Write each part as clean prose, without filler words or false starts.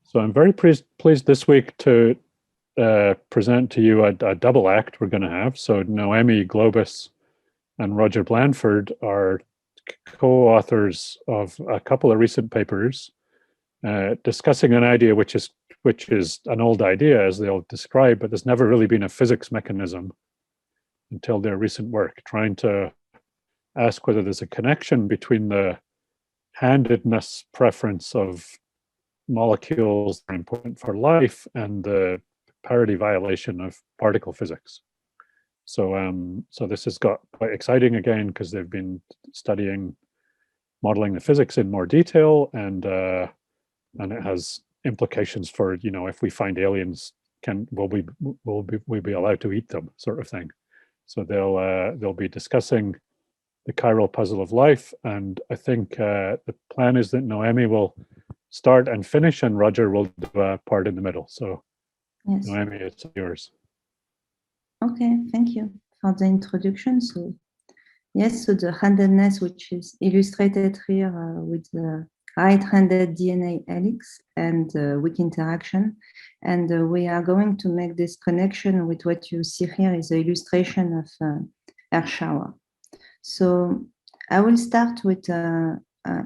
So I'm very pleased this week to present to you a double act we're going to have. So Noemie, Globus, and Roger Blandford are co-authors of a couple of recent papers discussing an idea which is an old idea, as they'll describe, but there's never really been a physics mechanism until their recent work, trying to ask whether there's a connection between the handedness preference of molecules that are important for life and the parity violation of particle physics. So this has got quite exciting again, because they've been modeling the physics in more detail, and it has implications for, if we find aliens, will we be allowed to eat them, sort of thing. So they'll be discussing the chiral puzzle of life, and I think the plan is that Noemie will start and finish, and Roger will do a part in the middle. So yes. Noemie, it's yours. Okay, thank you for the introduction. So yes, so the handedness, which is illustrated here with the right-handed DNA helix and weak interaction, and we are going to make this connection with what you see here is the illustration of air shower. So I will start with a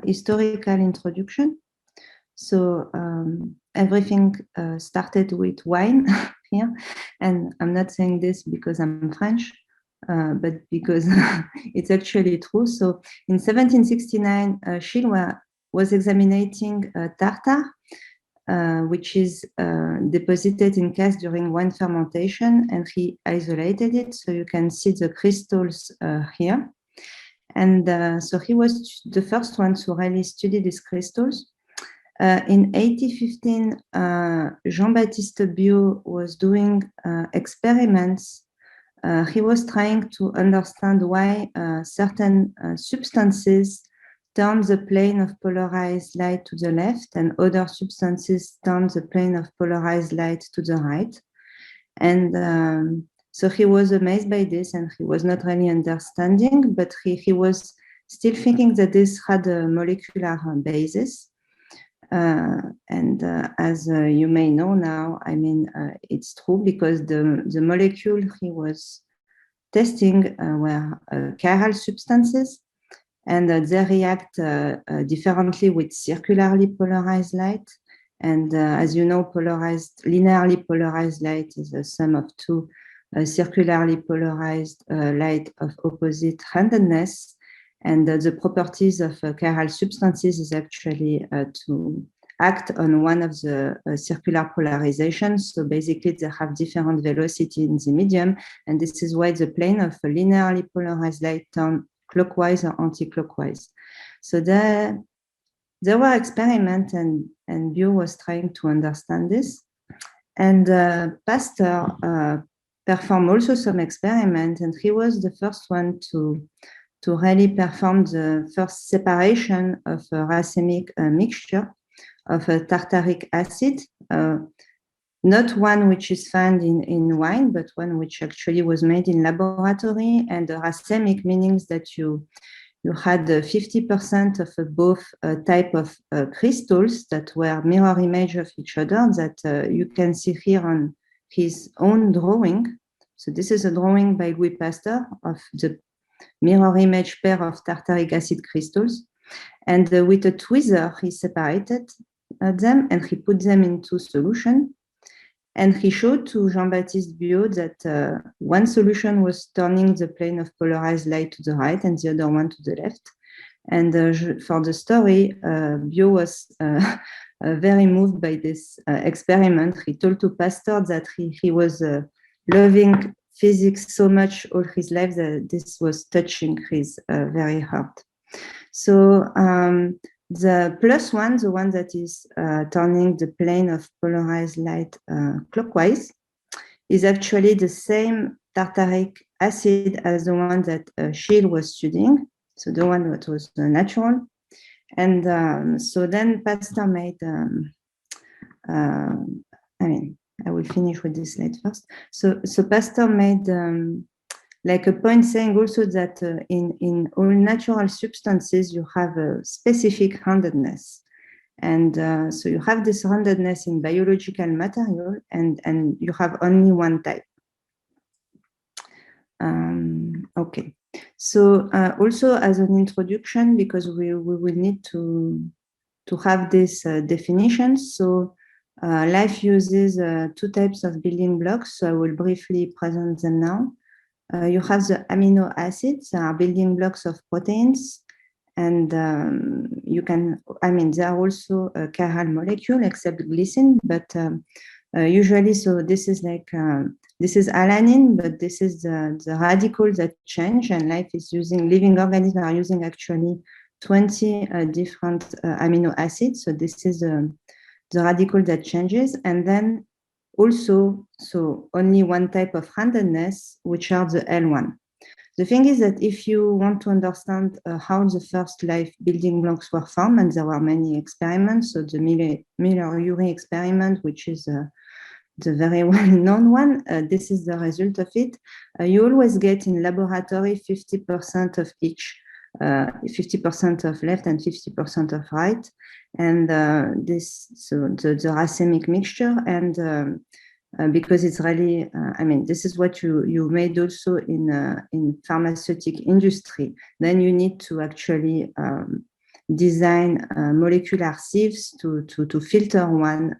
historical introduction. So everything started with wine here, and I'm not saying this because I'm French, but because it's actually true. So in 1769, Chiral was examining tartar, which is deposited in cask during wine fermentation, and he isolated it. So you can see the crystals here. And so he was the first one to really study these crystals. In 1815, Jean-Baptiste Biot was doing experiments. He was trying to understand why certain substances turn the plane of polarized light to the left, and other substances turn the plane of polarized light to the right. And so he was amazed by this, and he was not really understanding, but he was still thinking that this had a molecular basis. As you may know now, I mean, it's true, because the molecule he was testing were chiral substances, and they react differently with circularly polarized light. And as you know, linearly polarized light is the sum of two circularly polarized light of opposite handedness. And the properties of chiral substances is actually to act on one of the circular polarizations. So basically, they have different velocity in the medium, and this is why the plane of a linearly polarized light turn clockwise or anti-clockwise. So there were experiments, and Biot was trying to understand this. And Pasteur performed also some experiments, and he was the first one to really perform the first separation of a racemic mixture of a tartaric acid, not one which is found in wine, but one which actually was made in laboratory. And the racemic means that you had 50% of both type of crystals that were mirror image of each other, that you can see here on his own drawing. So this is a drawing by Louis Pasteur of the mirror image pair of tartaric acid crystals. And with a tweezer, he separated them, and he put them into solution. And he showed to Jean-Baptiste Biot that one solution was turning the plane of polarized light to the right, and the other one to the left. And for the story, Biot was very moved by this experiment. He told to Pasteur that he was loving physics so much all his life that this was touching his very heart. So the plus one, the one that is turning the plane of polarized light clockwise, is actually the same tartaric acid as the one that Chiral was studying, so the one that was natural. And so then Pasteur made, I will finish with this slide first. So Pasteur made like a point saying also that in all natural substances, you have a specific handedness. And so you have this roundedness in biological material, and you have only one type. Okay, so also as an introduction, because we will need to have this definition. So life uses two types of building blocks. So I will briefly present them now. You have the amino acids, are building blocks of proteins. And you can, they are also a chiral molecule except glycine, but usually, so this is like, this is alanine, but this is the radical that change, and life is using, living organisms are using actually 20 different amino acids. So this is the radical that changes. And then also, so only one type of roundedness, which are the L1. The thing is that if you want to understand how the first life building blocks were formed, and there were many experiments, so the Miller-Urey experiment, which is the very well-known one, this is the result of it. You always get in laboratory 50% of each, 50% of left and 50% of right, and so the racemic mixture, and because it's really, this is what you made also in pharmaceutical industry. Then you need to actually design molecular sieves to filter one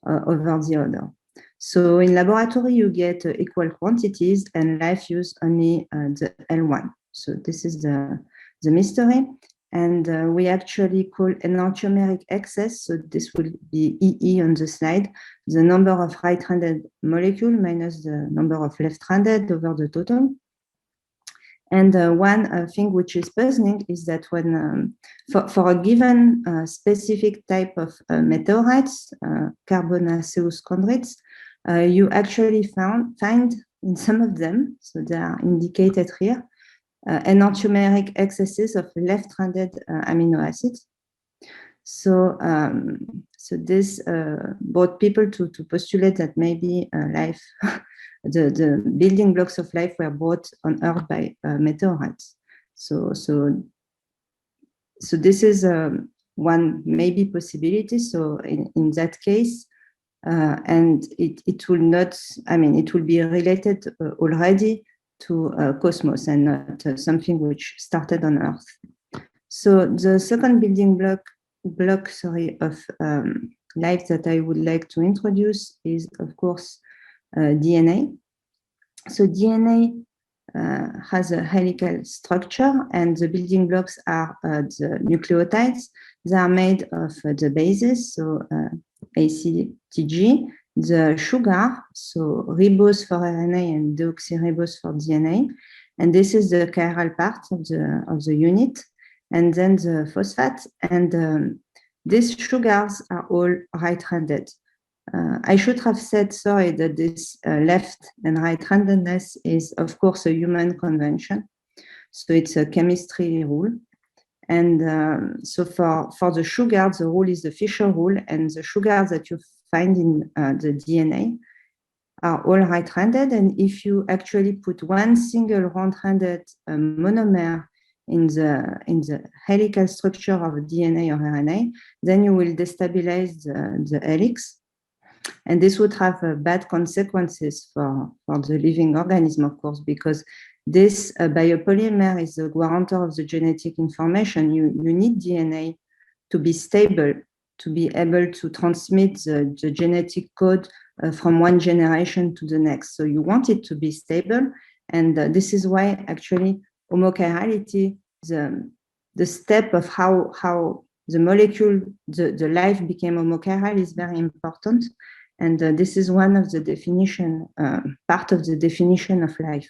over the other. So in laboratory, you get equal quantities, and life use only the L1. So this is the mystery. And we actually call enantiomeric excess, so this will be EE on the slide, the number of right-handed molecule minus the number of left-handed over the total. And one thing which is puzzling is that when, for a given specific type of meteorites, carbonaceous chondrites, you actually find in some of them, so they are indicated here, enantiomeric excesses of left-handed amino acids. So, so this brought people to postulate that maybe life, the building blocks of life were brought on Earth by meteorites. So this is one maybe possibility. So in that case, and it will not, it will be related already to cosmos and not something which started on Earth. So the second building block of life that I would like to introduce is, of course, DNA. So DNA has a helical structure, and the building blocks are the nucleotides. They are made of the bases, so ACTG, the sugar, so ribose for RNA and deoxyribose for DNA, and this is the chiral part of the unit, and then the phosphate, and these sugars are all right-handed. I should have said, sorry, that this left and right-handedness is, of course, a human convention. So it's a chemistry rule. And so for the sugar, the rule is the Fisher rule, and the sugars that you find in the DNA are all right-handed. And if you actually put one single round-handed monomer in the helical structure of DNA or RNA, then you will destabilize the helix. And this would have bad consequences for the living organism, of course, because this biopolymer is the guarantor of the genetic information. You need DNA to be stable, to be able to transmit the genetic code from one generation to the next. So you want it to be stable. And this is why actually homochirality, the step of how the molecule, the life became homochiral is very important. And this is one of the definition, part of the definition of life.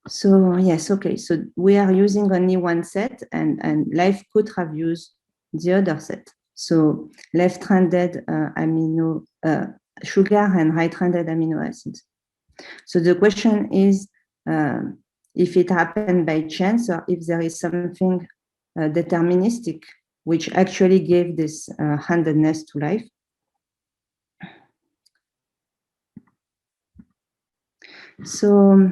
So yes, okay, so we are using only one set, and life could have used the other set. So left-handed amino sugar and right-handed amino acids. So the question is if it happened by chance or if there is something deterministic which actually gave this handedness to life. So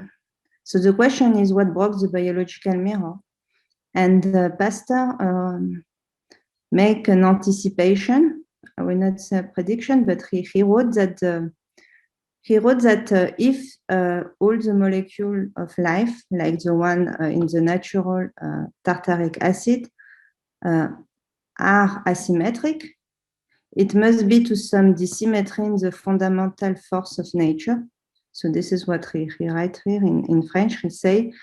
the question is what broke the biological mirror? And Pasteur make an anticipation. I will not say a prediction, but he wrote that if all the molecules of life, like the one in the natural tartaric acid, are asymmetric, it must be to some dissymmetry in the fundamental force of nature. So this is what he writes here in French. He say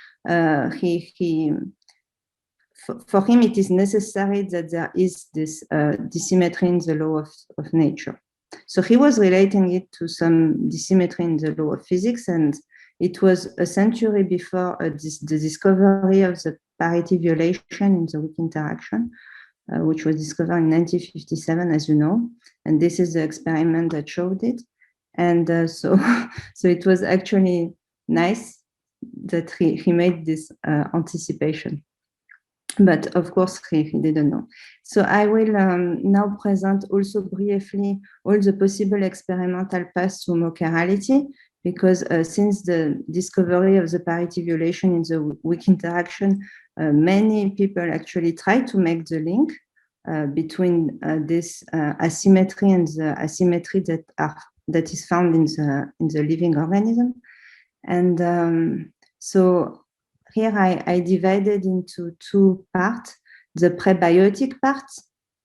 for him it is necessary that there is this dissymmetry in the law of nature. So he was relating it to some dissymmetry in the law of physics, and it was a century before the discovery of the parity violation in the weak interaction, which was discovered in 1957, as you know. And this is the experiment that showed it. And so it was actually nice that he made this anticipation. But of course, he didn't know. So I will now present also briefly all the possible experimental paths to homochirality, because since the discovery of the parity violation in the weak interaction, many people actually try to make the link between this asymmetry and the asymmetry that is found in the living organism. And so here I divided into two parts: the prebiotic part,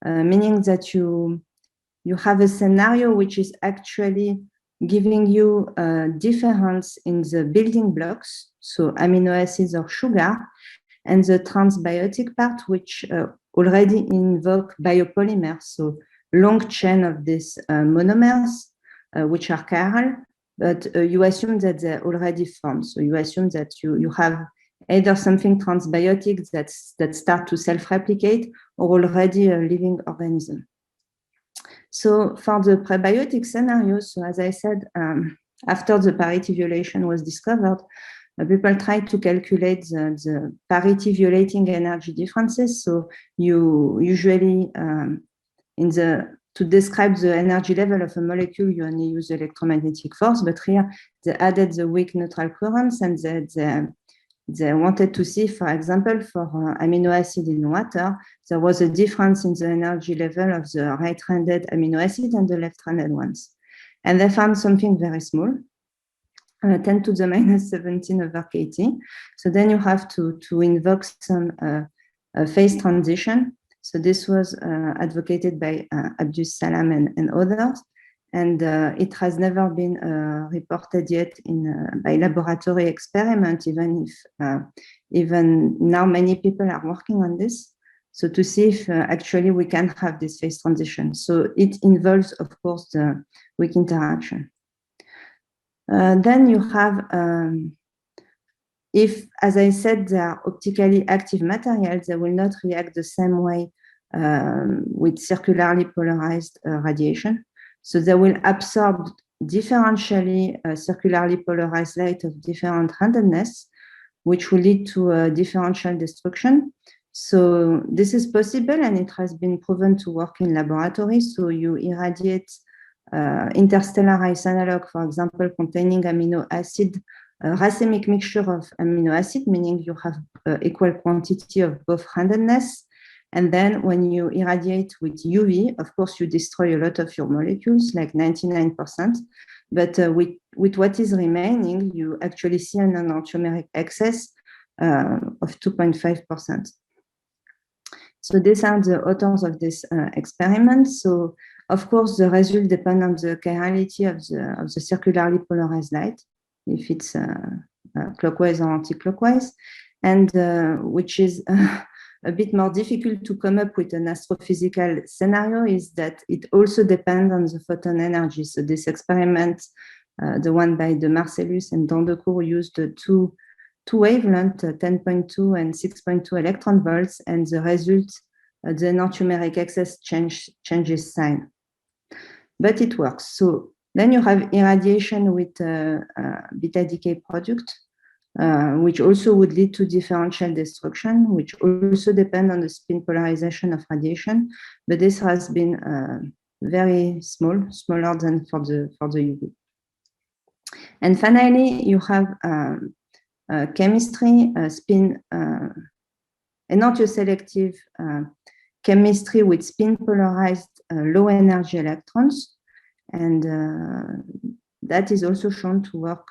meaning that you have a scenario which is actually giving you a difference in the building blocks, so amino acids or sugar, and the transbiotic part, which already invoke biopolymers, so long chain of these monomers, which are chiral, but you assume that they're already formed. So you assume that you have either something transbiotic that start to self-replicate, or already a living organism. So for the prebiotic scenario, so as I said, after the parity violation was discovered, people tried to calculate the parity-violating energy differences. So you usually, to describe the energy level of a molecule, you only use electromagnetic force, but here they added the weak neutral currents, and they wanted to see, for example, for amino acid in water, there was a difference in the energy level of the right-handed amino acid and the left-handed ones. And they found something very small, 10 to the minus 17 over kT. So then you have to invoke some phase transition. So this was advocated by Abdus Salam and others. And it has never been reported yet by laboratory experiment, even if even now many people are working on this. So to see if actually we can have this phase transition. So it involves, of course, the weak interaction. Then you have, if, as I said, they are optically active materials, they will not react the same way with circularly polarized radiation. So they will absorb differentially circularly polarized light of different handedness, which will lead to a differential destruction. So this is possible, and it has been proven to work in laboratories. So you irradiate interstellar ice analog, for example, containing amino acid, a racemic mixture of amino acid, meaning you have equal quantity of both handedness. And then when you irradiate with UV, of course, you destroy a lot of your molecules, like 99%. But with what is remaining, you actually see an enantiomeric excess of 2.5%. So these are the authors of this experiment. So, of course, the result depends on the chirality of the circularly polarized light, if it's clockwise or anti-clockwise, and which is a bit more difficult to come up with an astrophysical scenario is that it also depends on the photon energy. So this experiment, the one by de Marcellus and Dandecourt, used two wavelengths, 10.2 and 6.2 electron volts, and the result, the enantiomeric excess changes sign. But it works. So then you have irradiation with beta decay product, which also would lead to differential destruction, which also depend on the spin polarization of radiation. But this has been very smaller than for the UV. And finally, you have chemistry, spin enantioselective chemistry with spin-polarized low energy electrons, and that is also shown to work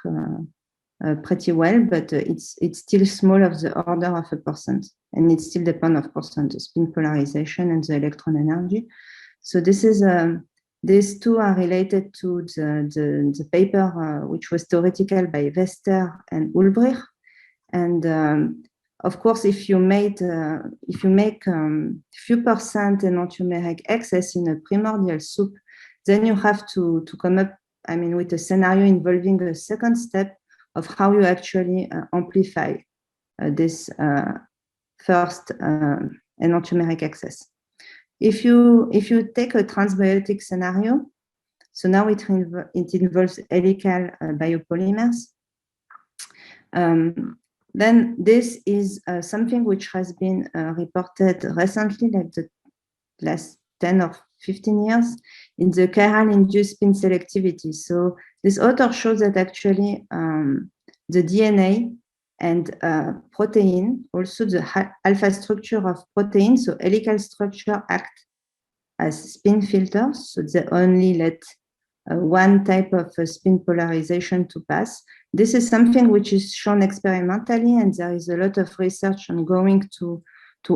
pretty well, but it's still small of the order of 1%, and it still depends, of course, on the spin polarization and the electron energy. So this is these two are related to the paper which was theoretical by Wester and Ulbrich, and of course, if you make few percent enantiomeric excess in a primordial soup, then you have to come up, I mean, with a scenario involving a second step of how you actually amplify this first enantiomeric excess. If you take a transbiotic scenario, so now it involves helical biopolymers. Then this is something which has been reported recently, like the last 10 or 15 years, in the chiral induced spin selectivity. So this author shows that actually the DNA and protein, also the alpha structure of protein, so helical structure, act as spin filters. So they only let one type of spin polarization to pass. This is something which is shown experimentally, and there is a lot of research ongoing to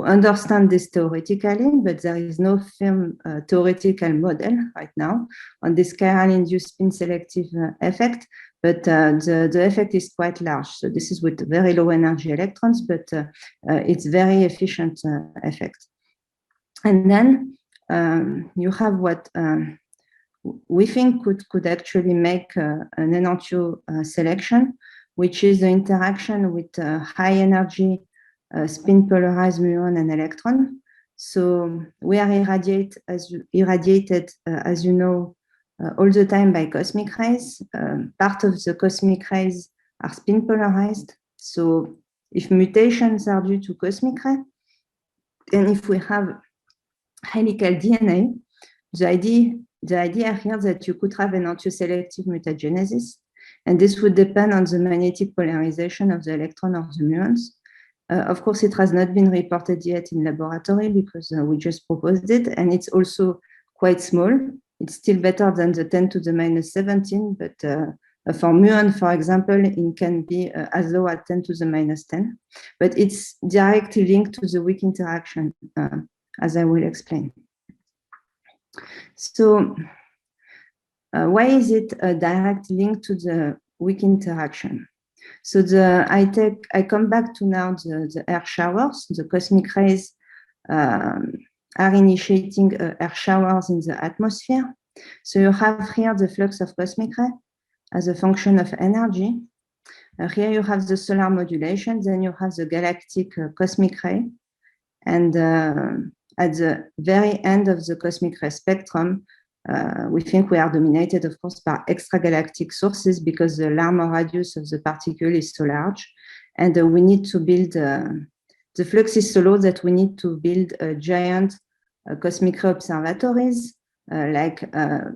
understand this theoretically, but there is no firm theoretical model right now on this chiral induced spin selective effect, but the effect is quite large. So this is with very low energy electrons, but it's very efficient effect. And then you have what we think could actually make an enantio selection, which is the interaction with high energy spin polarized muon and electron. So we are irradiated, as you know, all the time by cosmic rays. Part of the cosmic rays are spin polarized. So if mutations are due to cosmic ray, and if we have helical DNA, the idea here that you could have an enantioselective mutagenesis, and this would depend on the magnetic polarization of the electron or the muons. Of course, it has not been reported yet in laboratory because we just proposed it, and it's also quite small. It's still better than the 10 to the minus 17, but for muon, for example, it can be as low as 10 to the minus 10, but it's directly linked to the weak interaction, as I will explain. So why is it a direct link to the weak interaction? So I come back to now the air showers. The cosmic rays are initiating air showers in the atmosphere. So you have here the flux of cosmic ray as a function of energy. Here you have the solar modulation, then you have the galactic cosmic ray. And at the very end of the cosmic ray spectrum, we think we are dominated, of course, by extragalactic sources because the Larmor radius of the particle is so large. And we need to build, the flux is so low that we need to build giant cosmic ray observatories, like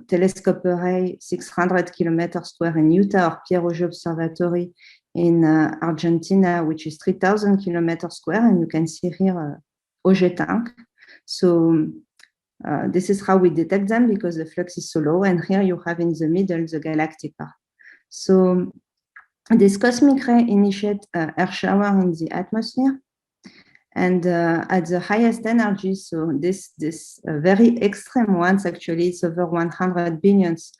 telescope array 600 kilometers square in Utah, or Pierre Auger Observatory in Argentina, which is 3,000 kilometers square. And you can see here Auger tank. So this is how we detect them because the flux is so low. And here you have in the middle the galactic part. So this cosmic ray initiates air shower in the atmosphere. And at the highest energy, so this very extreme ones, actually, it's over 100 billions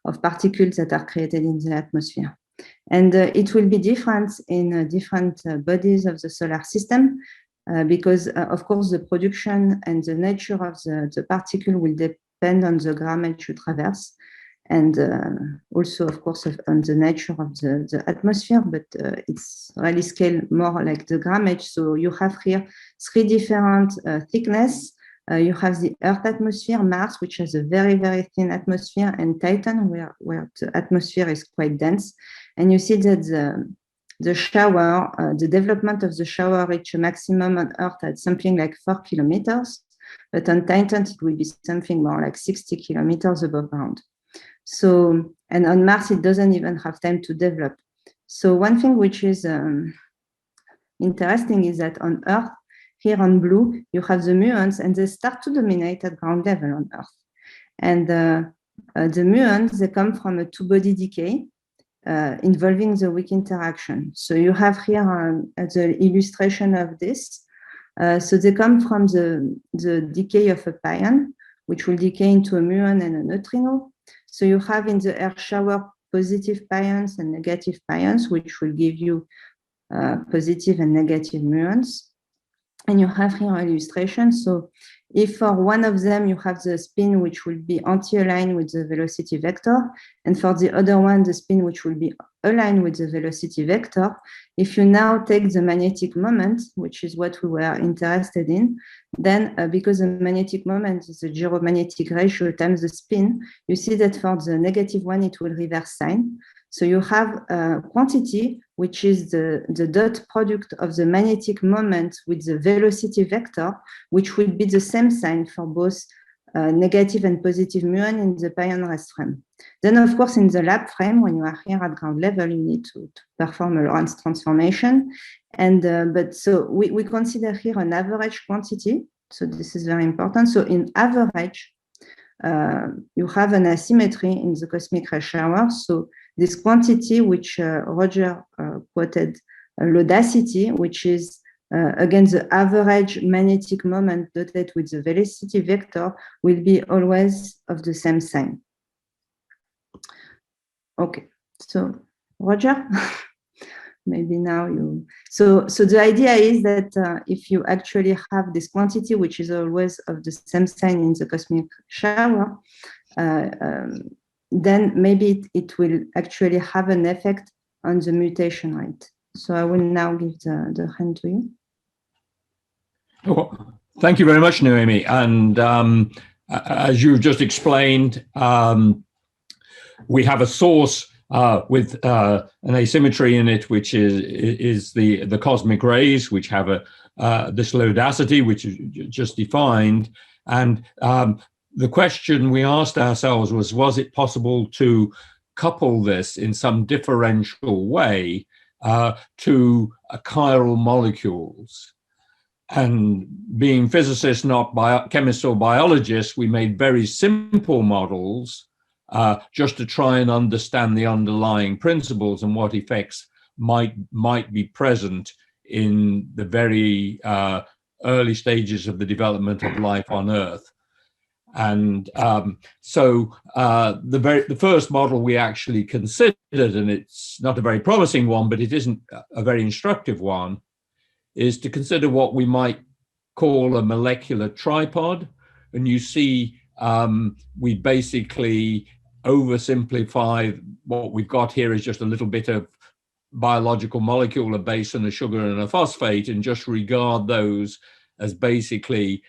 of particles that are created in the atmosphere. And it will be different in different bodies of the solar system because, of course, the production and the nature of the particle will depend on the grammage you traverse. And also, of course, on the nature of the atmosphere, but it's really scaled more like the grammage. So you have here 3 different thickness. You have the Earth atmosphere, Mars, which has a very, very thin atmosphere, and Titan, where the atmosphere is quite dense. And you see that the shower, the development of the shower reach a maximum on Earth at something like 4 kilometers, but on Titan, it will be something more like 60 kilometers above ground. So, and on Mars, it doesn't even have time to develop. So one thing which is interesting is that on Earth, here on blue, you have the muons, and they start to dominate at ground level on Earth. And the muons, they come from a two-body decay involving the weak interaction. So you have here the illustration of this. So they come from the decay of a pion, which will decay into a muon and a neutrino. So you have in the air shower positive pions and negative pions, which will give you positive and negative muons. And you have here an illustration. So if for one of them, you have the spin, which will be anti-aligned with the velocity vector, and for the other one, the spin, which will be aligned with the velocity vector, if you now take the magnetic moment, which is what we were interested in, then because the magnetic moment is the gyromagnetic ratio times the spin, you see that for the negative one, it will reverse sign. So you have a quantity, which is the dot product of the magnetic moment with the velocity vector, which will be the same sign for both negative and positive muon in the pion rest frame. Then, of course, in the lab frame, when you are here at ground level, you need to perform a Lorentz transformation. And but so we consider here an average quantity. So this is very important. So in average, you have an asymmetry in the cosmic ray shower. So this quantity, which Roger quoted, Lodacity, which is again the average magnetic moment dotted with the velocity vector, will be always of the same sign. Okay, so Roger, maybe now you. So the idea is that if you actually have this quantity, which is always of the same sign in the cosmic shower, then maybe it will actually have an effect on the mutation rate. So I will now give the hand to you. Oh, thank you very much, Noemie. And as you've just explained, we have a source with an asymmetry in it, which is the cosmic rays, which have this lodacity, which is just defined. And the question we asked ourselves was it possible to couple this in some differential way to chiral molecules? And being physicists, not chemists or biologists, we made very simple models just to try and understand the underlying principles and what effects might be present in the very early stages of the development of life on Earth. And so the first model we actually considered, and it's not a very promising one, but it isn't a very instructive one, is to consider what we might call a molecular tripod. And you see we basically oversimplify what we've got here is just a little bit of biological molecule, a base and a sugar and a phosphate, and just regard those as basically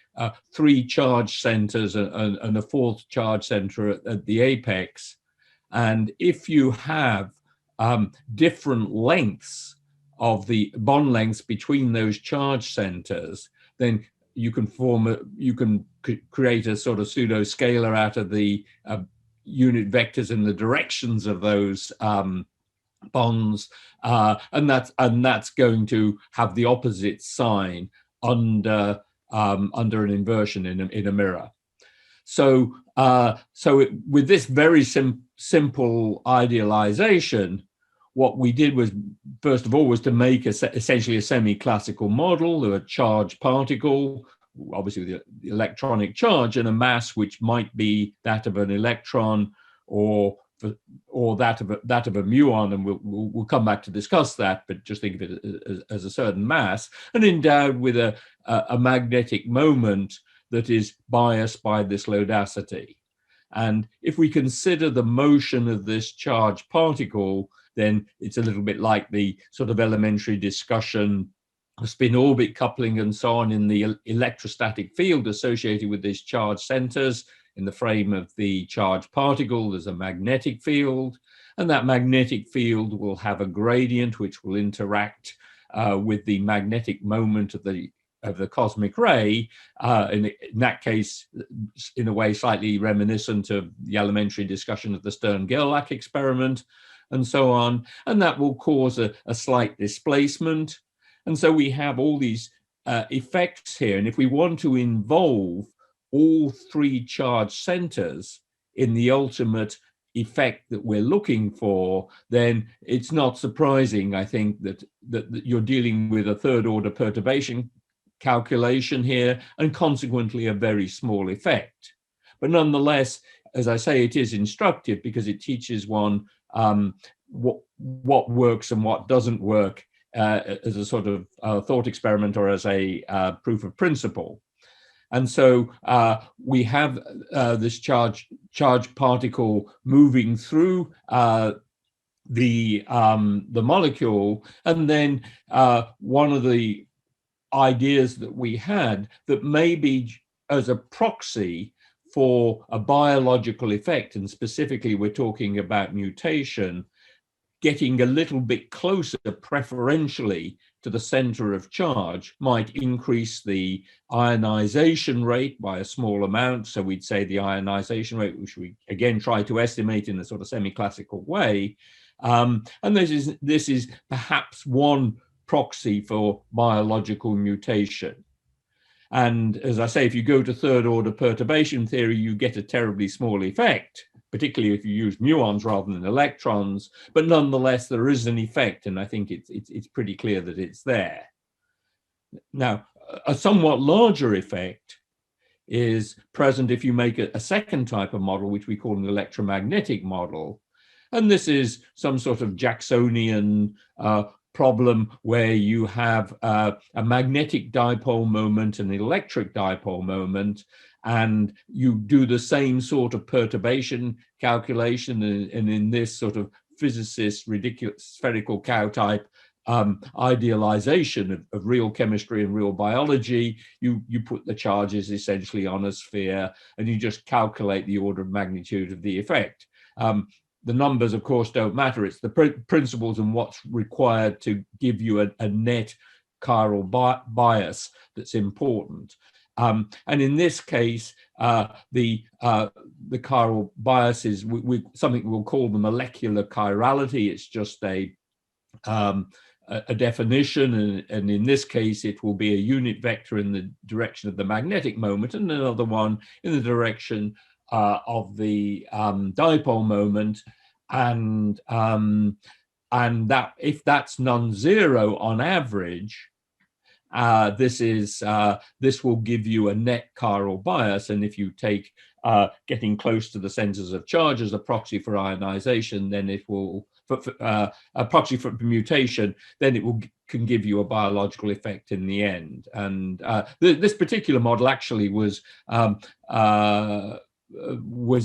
three charge centers and a fourth charge center at the apex. And if you have different lengths of the bond lengths between those charge centers, then you can create a sort of pseudo scalar out of the unit vectors in the directions of those bonds, and that's going to have the opposite sign under an inversion in a mirror. So with this very simple idealization, what we did was, first of all, was to make essentially a semi-classical model of a charged particle, obviously the electronic charge, and a mass which might be that of an electron or that of a muon, and we'll come back to discuss that, but just think of it as a certain mass, and endowed with a magnetic moment that is biased by this lodacity. And if we consider the motion of this charged particle, then it's a little bit like the sort of elementary discussion of spin-orbit coupling and so on in the electrostatic field associated with these charged centers. In the frame of the charged particle, there's a magnetic field, and that magnetic field will have a gradient which will interact with the magnetic moment of the cosmic ray, in that case, in a way slightly reminiscent of the elementary discussion of the Stern-Gerlach experiment, and so on, and that will cause a slight displacement. And so we have all these effects here. And if we want to involve all three charge centers in the ultimate effect that we're looking for, then it's not surprising, I think, that you're dealing with a third order perturbation calculation here, and consequently a very small effect. But nonetheless, as I say, it is instructive because it teaches one what works and what doesn't work as a sort of thought experiment or as a proof of principle. And so we have this charge particle moving through the molecule, and then one of the ideas that we had that maybe as a proxy for a biological effect, and specifically we're talking about mutation, getting a little bit closer preferentially to the center of charge might increase the ionization rate by a small amount. So we'd say the ionization rate, which we again try to estimate in a sort of semi-classical way. And this is perhaps one proxy for biological mutation. And as I say, if you go to third order perturbation theory, you get a terribly small effect, particularly if you use muons rather than electrons, but nonetheless, there is an effect, and I think it's pretty clear that it's there. Now, a somewhat larger effect is present if you make a second type of model, which we call an electromagnetic model. And this is some sort of Jacksonian problem where you have a magnetic dipole moment and an electric dipole moment, and you do the same sort of perturbation calculation, and in this sort of physicist ridiculous spherical cow type idealization of real chemistry and real biology, you put the charges essentially on a sphere and you just calculate the order of magnitude of the effect. The numbers, of course, don't matter. It's the principles and what's required to give you a net chiral bias that's important. And in this case, the chiral bias is something we'll call the molecular chirality. It's just a definition, and in this case, it will be a unit vector in the direction of the magnetic moment and another one in the direction of the dipole moment, and that if that's non-zero on average, this will give you a net chiral bias, and if you take getting close to the centers of charge as a proxy for ionization, then it will a proxy for mutation, then it can give you a biological effect in the end. And this particular model actually was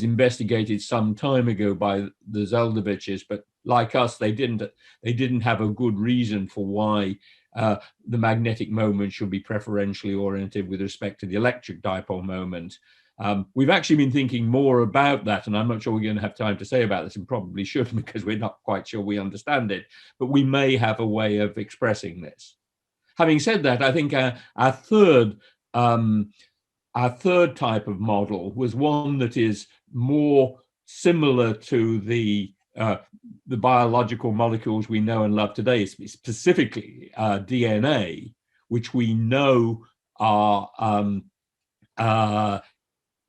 investigated some time ago by the Zeldoviches, but like us, they didn't have a good reason for why the magnetic moment should be preferentially oriented with respect to the electric dipole moment. We've actually been thinking more about that, and I'm not sure we're going to have time to say about this, and probably should, because we're not quite sure we understand it, but we may have a way of expressing this. Having said that, I think our third type of model was one that is more similar to the biological molecules we know and love today, specifically DNA, which we know are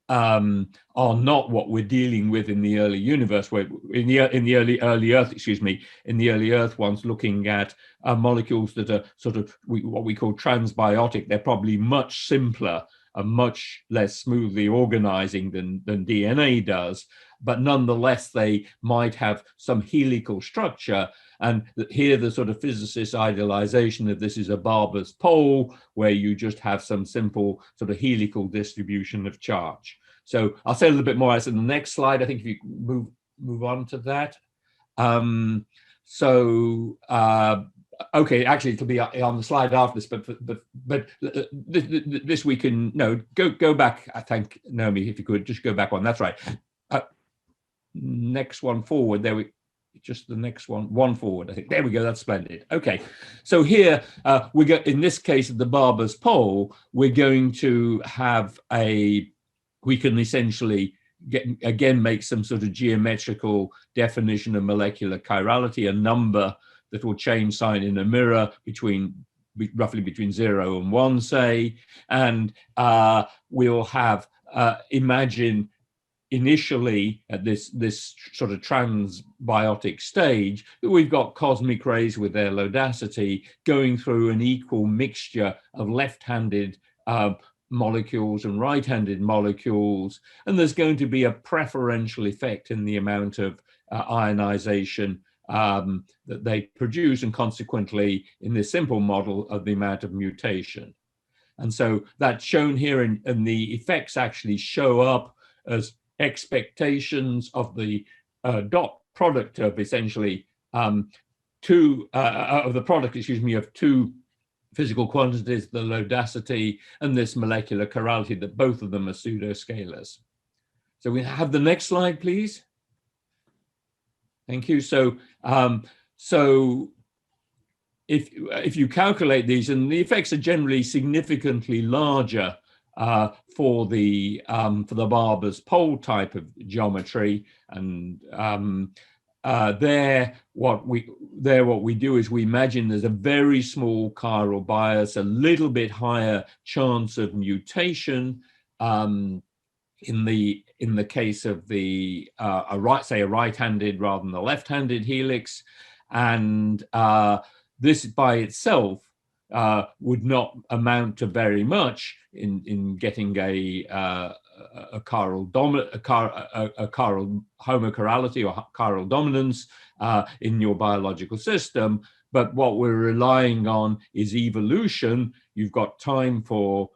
not what we're dealing with in the early universe, where in the early Earth, in the early Earth ones, looking at molecules that are sort of what we call transbiotic. They're probably much simpler and much less smoothly organizing than DNA does, but nonetheless they might have some helical structure. And here the sort of physicist idealization of this is a Barbers Pole, where you just have some simple sort of helical distribution of charge. So I'll say a little bit more as in the next slide. I think if you move on to that. Okay, actually it'll be on the slide after this, but this we can go back. I thank Noemie, if you could just go back one. That's right. Next one forward. There we. Just the next one forward. I think there we go. That's splendid. Okay, so here we go. In this case, of the Barbers Pole, we're going to have we can essentially make some sort of geometrical definition of molecular chirality, a number that will change sign in a mirror between roughly between 0 and 1, say, and we'll have, imagine initially at this sort of transbiotic stage that we've got cosmic rays with their lodacity going through an equal mixture of left-handed molecules and right-handed molecules, and there's going to be a preferential effect in the amount of ionization that they produce, and consequently in this simple model of the amount of mutation. And so that's shown here, and the effects actually show up as expectations of the dot product of essentially of the product, excuse me, of two physical quantities, the lodacity and this molecular chirality, that both of them are pseudoscalars. So we have the next slide, please. Thank you. So if you calculate these, and the effects are generally significantly larger for the Barbers Pole type of geometry, and what we do is we imagine there's a very small chiral bias, a little bit higher chance of mutation in the case of the a right-handed rather than the left-handed helix, and this by itself would not amount to very much in getting a chiral homochirality or chiral dominance in your biological system. But what we're relying on is evolution. You've got time for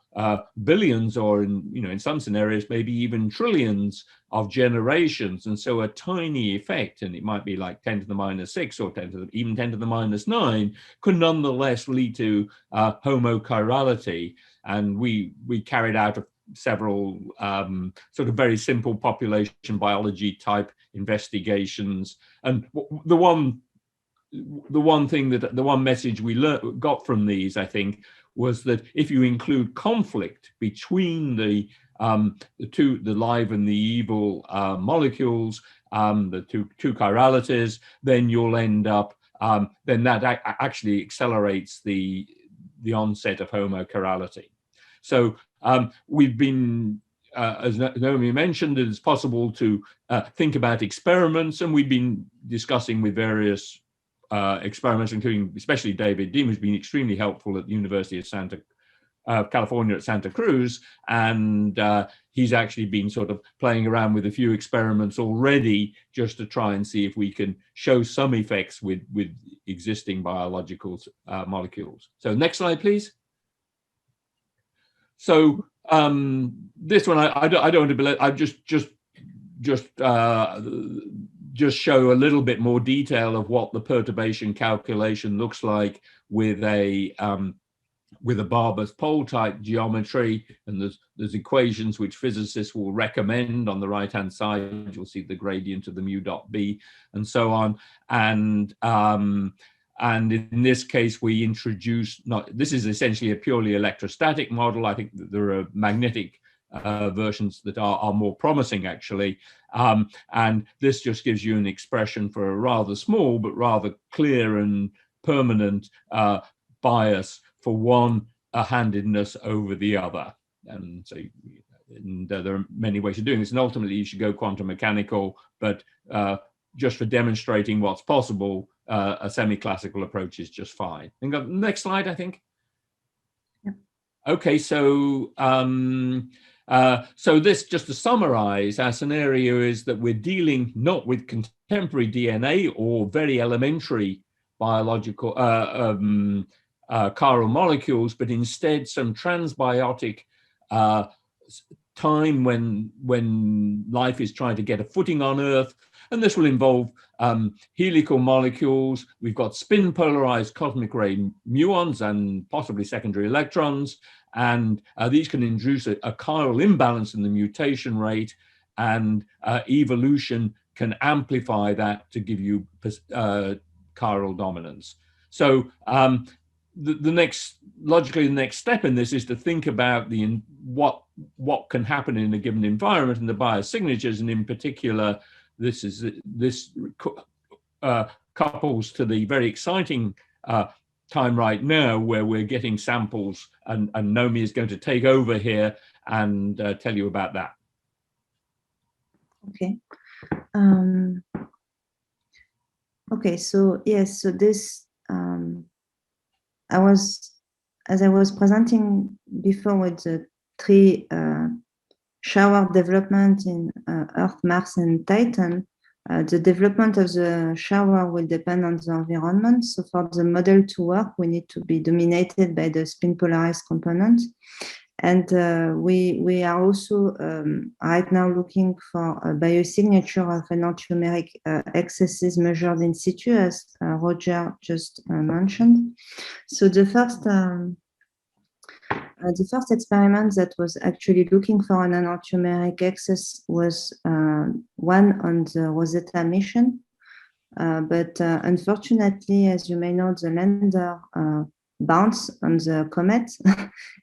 billions, or in some scenarios maybe even trillions of generations, and so a tiny effect, and it might be like 10 to the minus 6 or even 10 to the minus 9, could nonetheless lead to homochirality. And we carried out several sort of very simple population biology type investigations, and the one message we got from these, I think, was that if you include conflict between the live and the evil molecules, the two chiralities, then you'll end up, then that actually accelerates the onset of homochirality. So we've been, as Noemie mentioned, it's possible to think about experiments, and we've been discussing with various experiments, including especially David Dean, who's been extremely helpful at the University of California at Santa Cruz, and he's actually been sort of playing around with a few experiments already just to try and see if we can show some effects with existing biological molecules. So next slide, please. So this one, I don't want to believe, I just show a little bit more detail of what the perturbation calculation looks like with a Barbers Pole type geometry, and there's equations which physicists will recommend on the right hand side. You'll see the gradient of the mu dot b and so on, and in this case we introduce, this is essentially a purely electrostatic model. I think that there are magnetic versions that are more promising, actually, and this just gives you an expression for a rather small but rather clear and permanent bias for one handedness over the other. And so there are many ways of doing this, and ultimately you should go quantum mechanical, but just for demonstrating what's possible, a semi-classical approach is just fine. And next slide, I think. Yeah. Okay, so so this, just to summarize, our scenario is that we're dealing not with contemporary DNA or very elementary biological chiral molecules, but instead some transbiotic time when life is trying to get a footing on Earth. And this will involve helical molecules. We've got spin-polarized cosmic ray muons and possibly secondary electrons. And these can induce a chiral imbalance in the mutation rate, and evolution can amplify that to give you chiral dominance. So logically the next step in this is to think about what can happen in a given environment and the biosignatures, and in particular this couples to the very exciting time right now where we're getting samples, and Noemie is going to take over here and tell you about that. Okay. Okay, so yes, so this, as I was presenting before with the three shower development in Earth, Mars, and Titan, the development of the shower will depend on the environment. So for the model to work, we need to be dominated by the spin polarized component. And we are also right now looking for a biosignature of enantiomeric excesses measured in situ, as Roger just mentioned. So the first experiment that was actually looking for an enantiomeric excess was one on the Rosetta mission. But unfortunately, as you may know, the lander bounced on the comet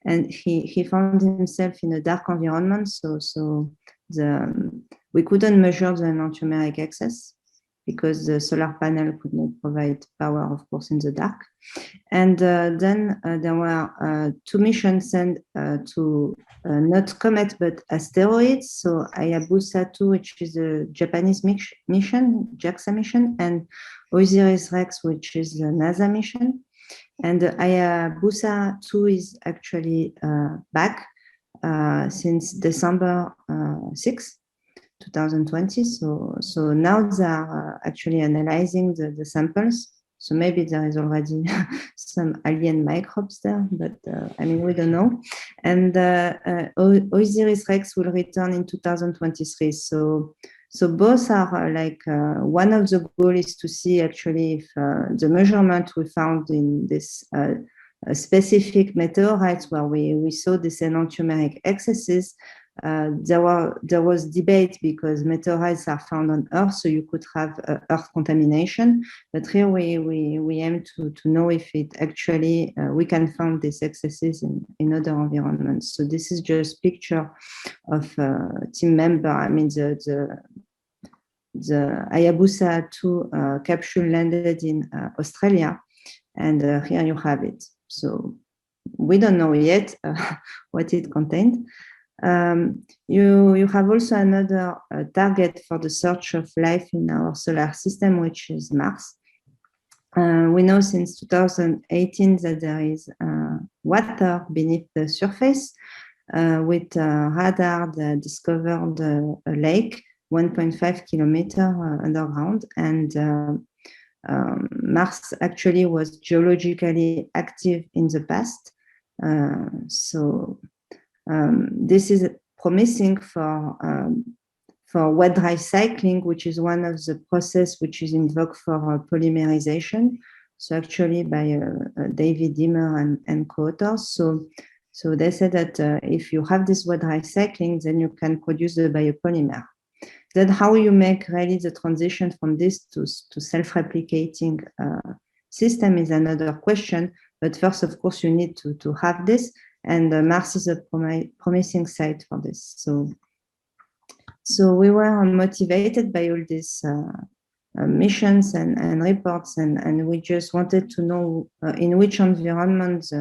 and he found himself in a dark environment. So we couldn't measure the enantiomeric excess because the solar panel could not provide power, of course, in the dark. And then there were two missions sent to not comet, but asteroids. So Hayabusa 2, which is a Japanese mission, JAXA mission, and OSIRIS-REx, which is the NASA mission. And Hayabusa 2 is actually back since December 6, 2020. So now they are actually analyzing the samples. So maybe there is already some alien microbes there, but I mean, we don't know. And OSIRIS-REx will return in 2023. So both are like, one of the goals is to see actually if the measurement we found in this specific meteorites where we saw this enantiomeric excesses, there was debate because meteorites are found on Earth, so you could have Earth contamination. But here we aim to know if it actually we can find these excesses in other environments. So this is just picture of team member. I mean the Hayabusa 2 capsule landed in Australia, and here you have it. So we don't know yet what it contained. You have also another target for the search of life in our solar system, which is Mars. We know since 2018 that there is water beneath the surface. With radar that discovered a lake 1.5 kilometer underground, and Mars actually was geologically active in the past. This is promising for wet dry cycling, which is one of the process which is invoked for polymerization. So actually by David Dimmer and co-authors. So they said that if you have this wet dry cycling, then you can produce the biopolymer. Then how you make really the transition from this to self-replicating system is another question. But first, of course, you need to have this. And Mars is a promising site for this. So we were motivated by all these missions and reports, and we just wanted to know in which environment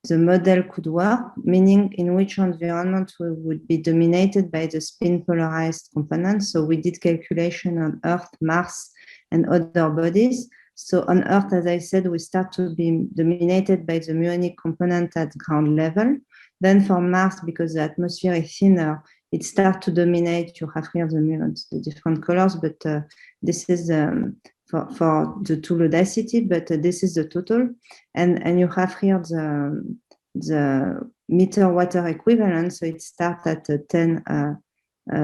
the model could work, meaning in which environment we would be dominated by the spin polarized components. So we did calculation on Earth, Mars, and other bodies. So on Earth, as I said, we start to be dominated by the muonic component at ground level. Then for Mars, because the atmosphere is thinner, it starts to dominate. You have here the muons, the different colors, but this is for the two ludicity, but this is the total. And you have here the meter water equivalent. So it starts at 10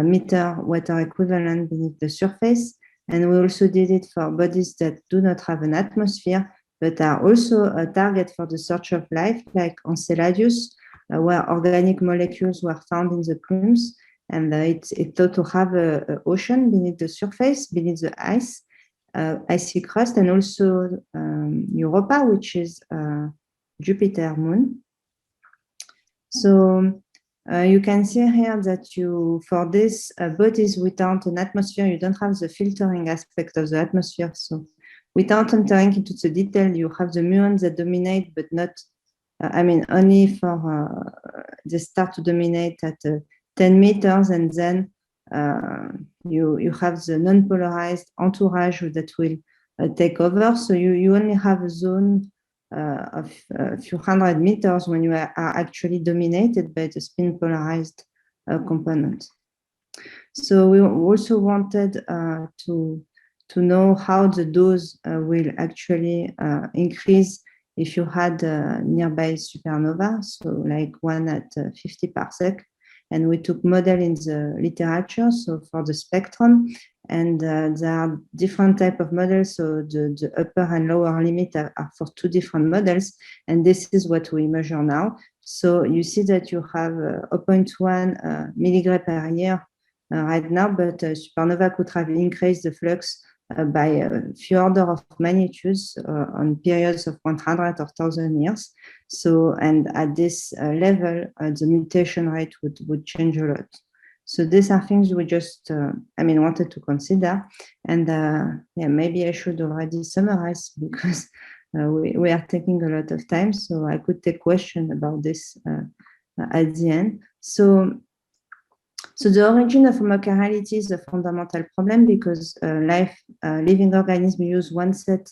meter water equivalent beneath the surface. And we also did it for bodies that do not have an atmosphere, but are also a target for the search of life, like Enceladus, where organic molecules were found in the plumes. And it's thought to have an ocean beneath the surface, beneath the ice, icy crust, and also Europa, which is Jupiter moon. So you can see here that for these bodies without an atmosphere, you don't have the filtering aspect of the atmosphere. So without entering into the detail, you have the muons that dominate, but not, only for, they start to dominate at 10 meters, and then you have the non-polarized entourage that will take over. So you only have a zone of a few hundred meters when you are actually dominated by the spin-polarized component. So we also wanted to know how the dose will actually increase if you had nearby supernova, so like one at 50 parsec. And we took model in the literature, so for the spectrum, and there are different type of models. So the upper and lower limit are for two different models, and this is what we measure now. So you see that you have 0.1 milligram per year right now, but supernova could have increased the flux by a few order of magnitudes on periods of 100 or 1,000 years. So, and at this level, the mutation rate would change a lot. So these are things we just, wanted to consider. And yeah, maybe I should already summarize because we are taking a lot of time. So I could take questions about this at the end. So the origin of homochirality is a fundamental problem because living organisms use one set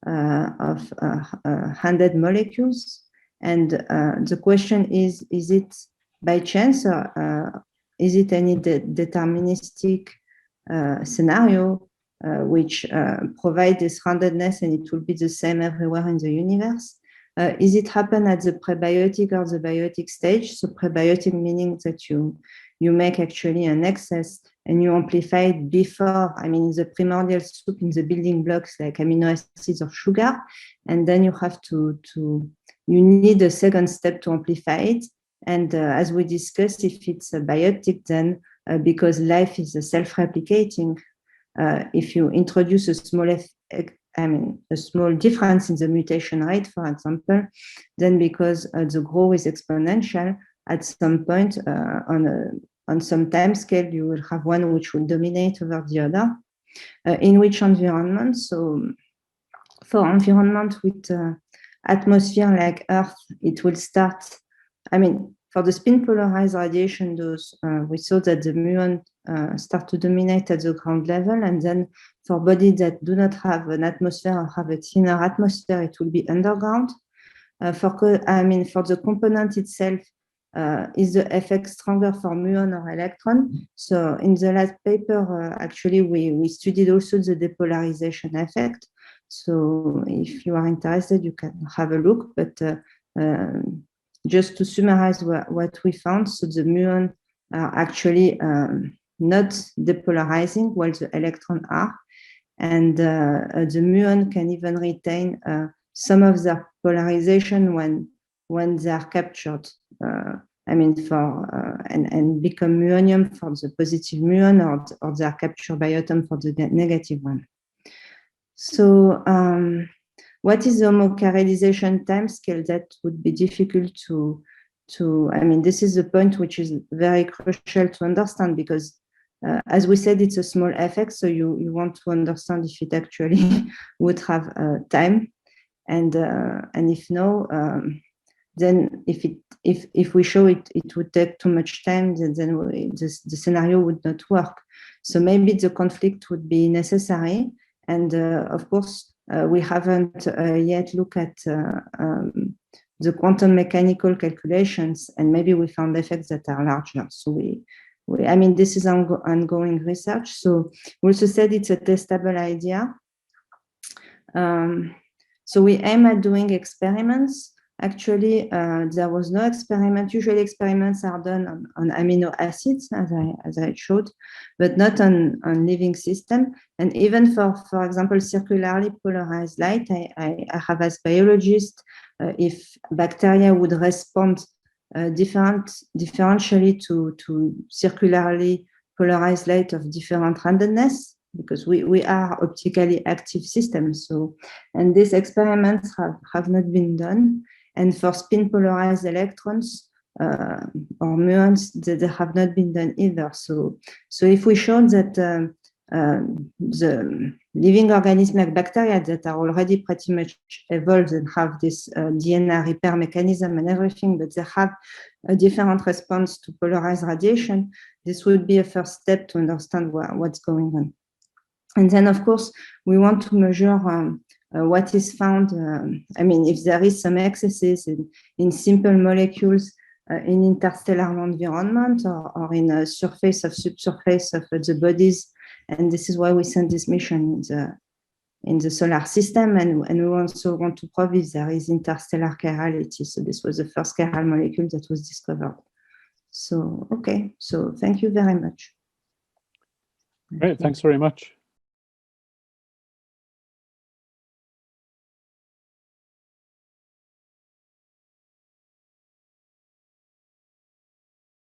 of handed molecules. And the question is it by chance or is it any deterministic scenario which provide this handedness and it will be the same everywhere in the universe? Is it happen at the prebiotic or the biotic stage? So prebiotic meaning that you make actually an excess and you amplify it before, the primordial soup in the building blocks like amino acids or sugar. And then you have you need a second step to amplify it. And as we discussed, if it's a biotic, then because life is self-replicating, if you introduce a small difference in the mutation rate, for example, then because the growth is exponential, at some point on some time scale, you will have one which will dominate over the other. In which environment? So for environment with atmosphere like Earth, it will start, for the spin polarized radiation dose, we saw that the muon start to dominate at the ground level, and then for bodies that do not have an atmosphere or have a thinner atmosphere, it will be underground. For the component itself, is the effect stronger for muon or electron? So in the last paper, actually, we studied also the depolarization effect. So if you are interested, you can have a look. But just to summarize what we found, so the muon are actually not depolarizing while the electrons are. And the muon can even retain some of their polarization when they are captured. And become muonium for the positive muon, or they are captured by atom for the negative one. So what is the homochiralization time scale? That would be difficult to this is the point which is very crucial to understand, because as we said, it's a small effect, so you want to understand if it actually would have time, and if no, then if we show it would take too much time, then the scenario would not work. So maybe the conflict would be necessary, and of course we haven't yet looked at the quantum mechanical calculations, and maybe we found effects that are larger. So this is ongoing research. So we also said it's a testable idea. So we aim at doing experiments. Actually, there was no experiment. Usually experiments are done on amino acids, as I showed, but not on living system. And even for example, circularly polarized light, I have asked biologists if bacteria would respond differentially to circularly polarized light of different randomness, because we are optically active systems. So, and these experiments have not been done. And for spin polarized electrons or muons, they have not been done either. So if we show that the living organisms like bacteria that are already pretty much evolved and have this DNA repair mechanism and everything, but they have a different response to polarized radiation, this would be a first step to understand what's going on. And then, of course, we want to measure what is found. I mean, if there is some excesses in simple molecules in interstellar environment or in a surface of subsurface of the bodies. And this is why we send this mission in the solar system. And we also want to prove if there is interstellar chirality. So this was the first chiral molecule that was discovered. So, okay. So thank you very much. Great. Thanks very much.